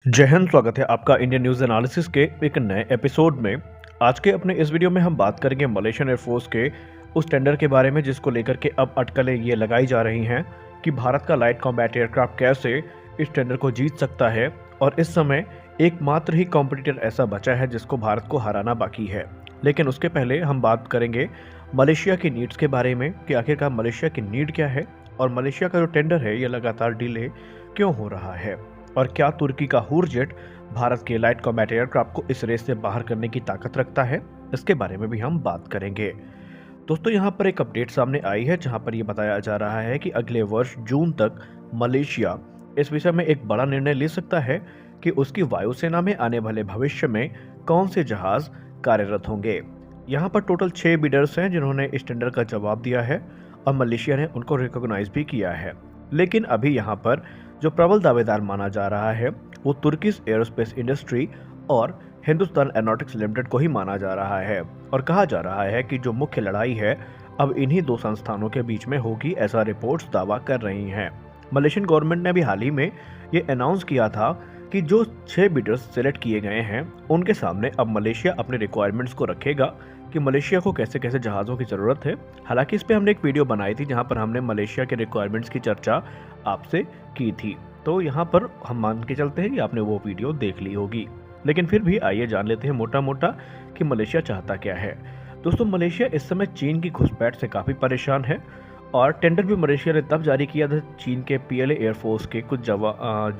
जय हिंद। स्वागत है आपका इंडियन न्यूज़ एनालिसिस के एक नए एपिसोड में। आज के अपने इस वीडियो में हम बात करेंगे मलेशियन एयरफोर्स के उस टेंडर के बारे में जिसको लेकर के अब अटकलें ये लगाई जा रही हैं कि भारत का लाइट कॉम्बैट एयरक्राफ्ट कैसे इस टेंडर को जीत सकता है। और इस समय एकमात्र ही कॉम्पिटिटर ऐसा बचा है जिसको भारत को हराना बाकी है। लेकिन उसके पहले हम बात करेंगे मलेशिया की नीड्स के बारे में कि आखिरकार मलेशिया की नीड क्या है और मलेशिया का जो टेंडर है ये लगातार डिले क्यों हो रहा है, और क्या तुर्की का हुरजेट भारत के लाइट कॉम्बैट एयरक्राफ्ट को इस रेस से बाहर करने की ताकत रखता है। इसके बारे में भी हम बात करेंगे। दोस्तों, यहाँ पर एक अपडेट सामने आई है जहाँ पर यह बताया जा रहा है कि अगले वर्ष जून तक मलेशिया इस विषय में एक बड़ा निर्णय ले सकता है कि उसकी वायुसेना में आने वाले भविष्य में कौन से जहाज कार्यरत होंगे। यहाँ पर टोटल 6 बिडर्स हैं जिन्होंने इस टेंडर का जवाब दिया है और मलेशिया ने उनको रिकॉग्नाइज भी किया है। लेकिन अभी यहाँ पर जो प्रबल दावेदार माना जा रहा है वो तुर्किश एरोस्पेस इंडस्ट्री और हिंदुस्तान एरोनॉटिक्स लिमिटेड को ही माना जा रहा है। और कहा जा रहा है कि जो मुख्य लड़ाई है अब इन्हीं दो संस्थानों के बीच में होगी, ऐसा रिपोर्ट्स दावा कर रही हैं। मलेशियन गवर्नमेंट ने भी हाल ही में ये अनाउंस किया था कि जो 6 बिडर्स सेलेक्ट किए गए हैं उनके सामने अब मलेशिया अपने रिक्वायरमेंट्स को रखेगा कि मलेशिया को कैसे कैसे जहाज़ों की ज़रूरत है। हालांकि इस पे हमने एक वीडियो बनाई थी जहां पर हमने मलेशिया के रिक्वायरमेंट्स की चर्चा आपसे की थी, तो यहाँ पर हम मान के चलते हैं कि आपने वो वीडियो देख ली होगी। लेकिन फिर भी आइए जान लेते हैं मोटा मोटा कि मलेशिया चाहता क्या है। दोस्तों, मलेशिया इस समय चीन की घुसपैठ से काफ़ी परेशान है और टेंडर भी मलेशिया ने तब जारी किया था चीन के पीएलए एयरफोर्स के कुछ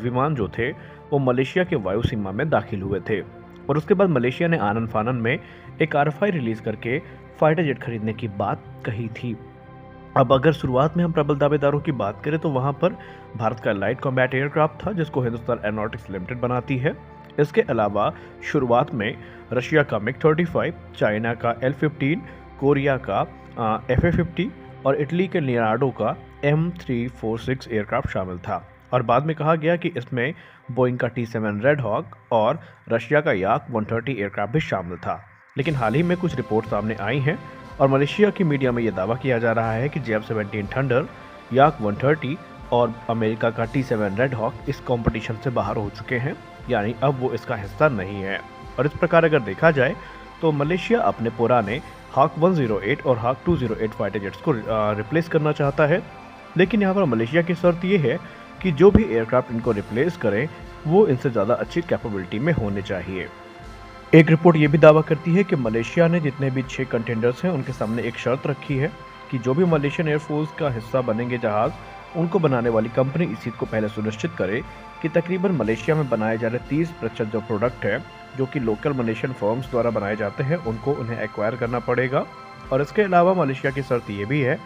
विमान जो थे वो मलेशिया के वायु सीमा में दाखिल हुए थे। और उसके बाद मलेशिया ने आनन फानन में एक आरएफआई रिलीज करके फाइटर जेट खरीदने की बात कही थी। अब अगर शुरुआत में हम प्रबल दावेदारों की बात करें तो वहां पर भारत का लाइट कॉम्बैट एयरक्राफ्ट था जिसको हिंदुस्तान एरोनॉटिक्स लिमिटेड बनाती है। इसके अलावा शुरुआत में रशिया का मिग-35, चाइना का L-15, कोरिया का FA-50 और इटली के लियोनार्डो का M346 एयरक्राफ्ट शामिल था। और बाद में कहा गया कि इसमें बोइंग का T-7 रेड हॉक और रशिया का याक 130 एयरक्राफ्ट भी शामिल था। लेकिन हाल ही में कुछ रिपोर्ट सामने आई हैं और मलेशिया की मीडिया में यह दावा किया जा रहा है कि JF-17 थंडर, याक 130 और अमेरिका का T-7 रेड हॉक इस कंपटीशन से बाहर हो चुके हैं, यानी अब वो इसका हिस्सा नहीं है। और इस प्रकार अगर देखा जाए तो मलेशिया अपने पुराने हाक 108 और हाक 208 फाइटर जेट्स को रिप्लेस करना चाहता है। लेकिन यहाँ पर मलेशिया की शर्त ये है कि जो भी एयरक्राफ्ट इनको रिप्लेस करें वो इनसे ज़्यादा अच्छी कैपेबिलिटी में होने चाहिए। एक रिपोर्ट ये भी दावा करती है कि मलेशिया ने जितने भी 6 कंटेंडर्स हैं उनके सामने एक शर्त रखी है कि जो भी मलेशियन एयरफोर्स का हिस्सा बनेंगे जहाज़, उनको बनाने वाली कंपनी इस चीज़ को पहले सुनिश्चित करे कि तकरीबन मलेशिया में बनाए जा रहे 30% जो प्रोडक्ट है जो कि लोकल मलेशियन फर्म्स द्वारा बनाए जाते हैं उनको उन्हें एक्वायर करना पड़ेगा। और इसके अलावा मलेशिया की शर्त ये भी है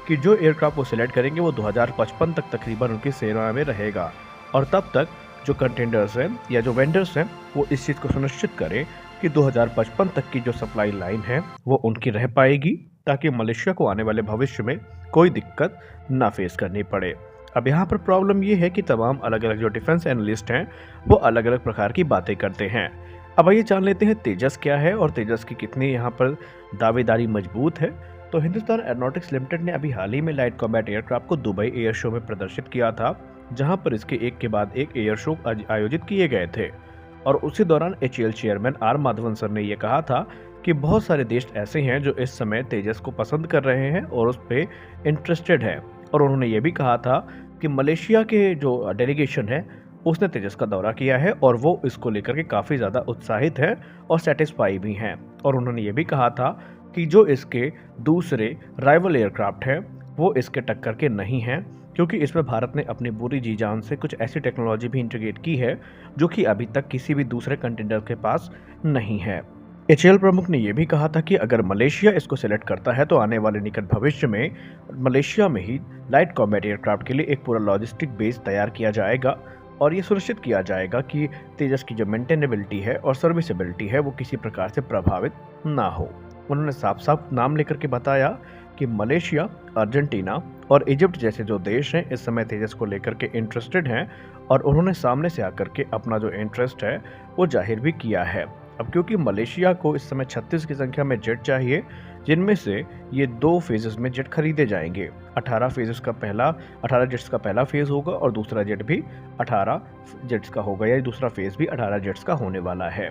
कि जो एयरक्राफ्ट वो सिलेक्ट करेंगे वो 2055 तक तकरीबन उनकी सेना में रहेगा। और तब तक जो कंटेंडर्स हैं या जो वेंडर्स हैं वो इस चीज़ को सुनिश्चित करें कि 2055 तक की जो सप्लाई लाइन है वो उनकी रह पाएगी, ताकि मलेशिया को आने वाले भविष्य में कोई दिक्कत ना फेस करनी पड़े। अब यहाँ पर प्रॉब्लम ये है कि तमाम अलग अलग जो डिफेंस एनालिस्ट हैं वो अलग अलग प्रकार की बातें करते हैं। अब आइए जान लेते हैं तेजस क्या है और तेजस की कितनी यहाँ पर दावेदारी मजबूत है। तो हिंदुस्तान एरोनॉटिक्स लिमिटेड ने अभी हाल ही में लाइट कॉम्बैट एयरक्राफ्ट को दुबई एयर शो में प्रदर्शित किया था, जहां पर इसके एक के बाद एक एयर शो आयोजित किए गए थे। और उसी दौरान HAL chairman are Madhavan sir ने यह कहा था कि बहुत सारे देश ऐसे हैं जो इस समय तेजस को पसंद कर रहे हैं और उस पर इंटरेस्टेड है। और उन्होंने ये भी कहा था कि मलेशिया के जो डेलीगेशन है उसने तेजस का दौरा किया है और वो इसको लेकर के काफ़ी ज़्यादा उत्साहित है और सेटिस्फाई भी हैं। और उन्होंने ये भी कहा था कि जो इसके दूसरे राइवल एयरक्राफ्ट हैं वो इसके टक्कर के नहीं हैं, क्योंकि इसमें भारत ने अपनी पूरी जी जान से कुछ ऐसी टेक्नोलॉजी भी इंटीग्रेट की है जो कि अभी तक किसी भी दूसरे कंटेंडर के पास नहीं है। HAL प्रमुख ने यह भी कहा था कि अगर मलेशिया इसको सिलेक्ट करता है तो आने वाले निकट भविष्य में मलेशिया में ही लाइट कॉम्बैट एयरक्राफ्ट के लिए एक पूरा लॉजिस्टिक बेस तैयार किया जाएगा और ये सुनिश्चित किया जाएगा कि तेजस की जो मेंटेनेबिलिटी है और सर्विसेबिलिटी है वो किसी प्रकार से प्रभावित ना हो। उन्होंने साफ साफ नाम लेकर के बताया कि मलेशिया, अर्जेंटीना और इजिप्ट जैसे जो देश हैं इस समय तेजस को लेकर के इंटरेस्टेड हैं और उन्होंने सामने से आकर के अपना जो इंटरेस्ट है वो जाहिर भी किया है। अब क्योंकि मलेशिया को इस समय 36 की संख्या में जेट चाहिए, जिनमें से ये 2 फेजेस में जेट खरीदे जाएंगे। 18 जेट्स का पहला फेज होगा और दूसरा जेट भी 18 जेट्स का होगा, या दूसरा फेज भी 18 जेट्स का होने वाला है।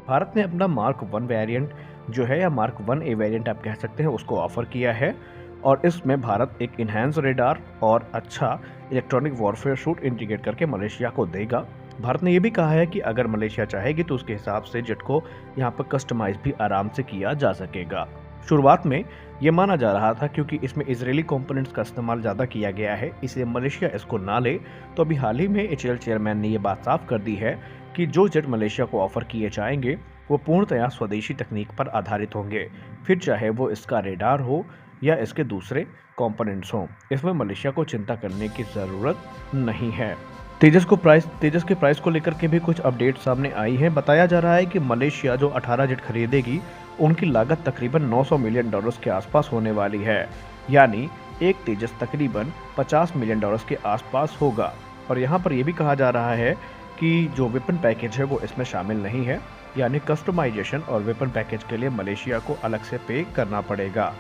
भारत ने अपना मार्क 1 वेरिएंट जो है, या मार्क 1A वेरिएंट आप कह सकते हैं, उसको ऑफर किया है और इसमें भारत एक इनहैंस रेडार और अच्छा इलेक्ट्रॉनिक वॉरफेयर सूट इंटीग्रेट करके मलेशिया को देगा। भारत ने यह भी कहा है कि अगर मलेशिया चाहेगी तो उसके हिसाब से जेट को यहाँ पर कस्टमाइज भी आराम से किया जा सकेगा। शुरुआत में ये माना जा रहा था क्योंकि इसमें इजरायली कंपोनेंट्स का इस्तेमाल ज़्यादा किया गया है, इसलिए मलेशिया इसको ना ले। तो अभी हाल ही में एचएएल चेयरमैन ने ये बात साफ कर दी है कि जो जेट मलेशिया को ऑफर किए जाएंगे वो पूर्णतया स्वदेशी तकनीक पर आधारित होंगे, फिर चाहे वो इसका रेडार हो या इसके दूसरे कंपोनेंट्स हों। इसमें मलेशिया को चिंता करने की ज़रूरत नहीं है। तेजस के प्राइस को लेकर के भी कुछ अपडेट सामने आई हैं। बताया जा रहा है कि मलेशिया जो 18 जेट खरीदेगी उनकी लागत तकरीबन $900 मिलियन के आसपास होने वाली है, यानी एक तेजस तकरीबन $50 मिलियन के आसपास होगा। और यहाँ पर यह भी कहा जा रहा है कि जो वेपन पैकेज है वो इसमें शामिल नहीं है, यानी कस्टमाइजेशन और वेपन पैकेज के लिए मलेशिया को अलग से पे करना पड़ेगा।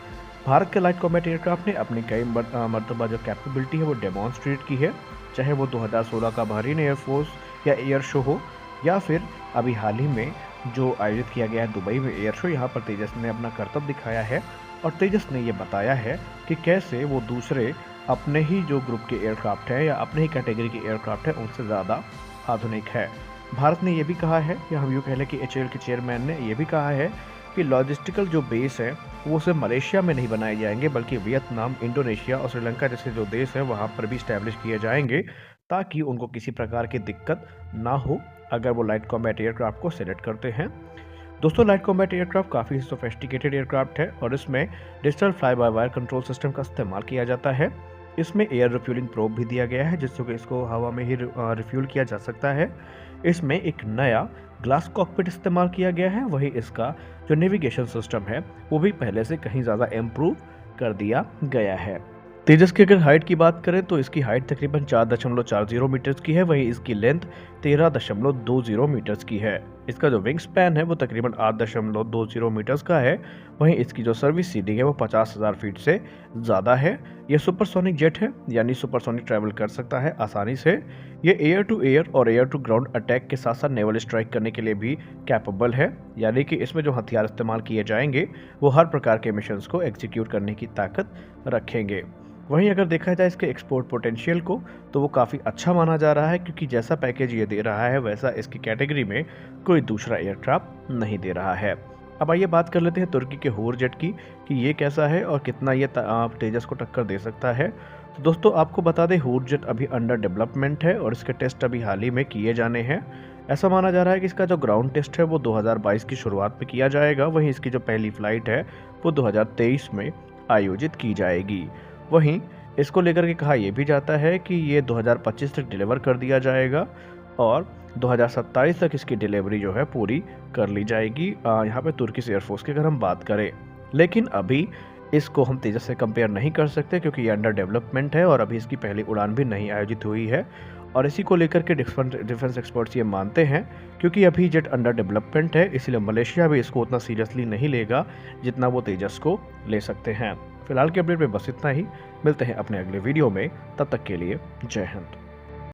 भारत के लाइट कॉम्बैट एयरक्राफ्ट ने अपनी कई मरतबा जो कैपेबिलिटी है वो डेमोन्स्ट्रेट की है, चाहे वो 2016 का बहरीन एयरफोर्स या एयर शो हो, या फिर अभी हाल ही में जो आयोजित किया गया है दुबई में एयर शो। यहाँ पर तेजस ने अपना करतब दिखाया है और तेजस ने ये बताया है कि कैसे वो दूसरे अपने ही जो ग्रुप के एयरक्राफ्ट है या अपने ही कैटेगरी के एयरक्राफ्ट है उनसे ज़्यादा आधुनिक है। भारत ने यह भी कहा है, या हम यूँ कह लें कि एचएएल के चेयरमैन ने यह भी कहा है कि लॉजिस्टिकल जो बेस है वो सिर्फ मलेशिया में नहीं बनाए जाएंगे, बल्कि वियतनाम, इंडोनेशिया और श्रीलंका जैसे जो देश हैं वहाँ पर भी इस्टेब्लिश किए जाएंगे, ताकि उनको किसी प्रकार की दिक्कत ना हो अगर वो लाइट कॉम्बैट एयरक्राफ्ट को सेलेक्ट करते हैं। दोस्तों, लाइट कॉम्बैट एयरक्राफ्ट काफ़ी सोफिस्टिकेटेड एयरक्राफ्ट है और इसमें digital fly by wire control system का इस्तेमाल किया जाता है। इसमें एयर रिफ्यूलिंग प्रोब भी दिया गया है, जिससे कि इसको हवा में ही रिफ्यूल किया जा सकता है। इसमें एक नया ग्लास कॉकपिट इस्तेमाल किया गया है। वही इसका जो नेविगेशन सिस्टम है वो भी पहले से कहीं ज़्यादा इम्प्रूव कर दिया गया है। तेजस की अगर हाइट की बात करें तो इसकी हाइट तकरीबन 4.40 मीटर्स की है, वहीं इसकी लेंथ 13.20 मीटर्स की है। इसका जो विंग स्पैन है वो तकरीबन 8.20 मीटर्स का है। वहीं इसकी जो सर्विस सीडिंग है वो 50,000 फीट से ज़्यादा है। ये सुपरसोनिक जेट है, यानी सुपरसोनिक ट्रैवल कर सकता है आसानी से। ये एयर टू एयर और एयर टू ग्राउंड अटैक के साथ साथ नेवल स्ट्राइक करने के लिए भी कैपेबल है, यानी कि इसमें जो हथियार इस्तेमाल किए जाएंगे वो हर प्रकार के मिशंस को एग्जीक्यूट करने की ताकत रखेंगे। वहीं अगर देखा जाए इसके एक्सपोर्ट पोटेंशियल को तो वो काफ़ी अच्छा माना जा रहा है, क्योंकि जैसा पैकेज ये दे रहा है वैसा इसकी कैटेगरी में कोई दूसरा एयरक्राफ्ट नहीं दे रहा है। अब आइए बात कर लेते हैं तुर्की के होर जेट की कि ये कैसा है और कितना ये तेजस को टक्कर दे सकता है। तो दोस्तों, आपको बता दें होर जेट अभी अंडर डेवलपमेंट है और इसके टेस्ट अभी हाल ही में किए जाने हैं। ऐसा माना जा रहा है कि इसका जो ग्राउंड टेस्ट है वो 2022 की शुरुआत में किया जाएगा। वहीं इसकी जो पहली फ्लाइट है वो 2023 में आयोजित की जाएगी। वहीं इसको लेकर के कहा यह भी जाता है कि ये 2025 तक डिलीवर कर दिया जाएगा और 2027 तक इसकी डिलीवरी जो है पूरी कर ली जाएगी। यहाँ पे तुर्किश एयरफोर्स की अगर हम बात करें, लेकिन अभी इसको हम तेजस से कंपेयर नहीं कर सकते क्योंकि ये अंडर डेवलपमेंट है और अभी इसकी पहली उड़ान भी नहीं आयोजित हुई है। और इसी को लेकर के डिफेंस एक्सपर्ट्स ये मानते हैं, क्योंकि अभी जेट अंडर डेवलपमेंट है, इसलिए मलेशिया भी इसको उतना सीरियसली नहीं लेगा जितना वो तेजस को ले सकते हैं। फिलहाल के अपडेट में बस इतना ही। मिलते हैं अपने अगले वीडियो में, तब तक के लिए जय हिंद।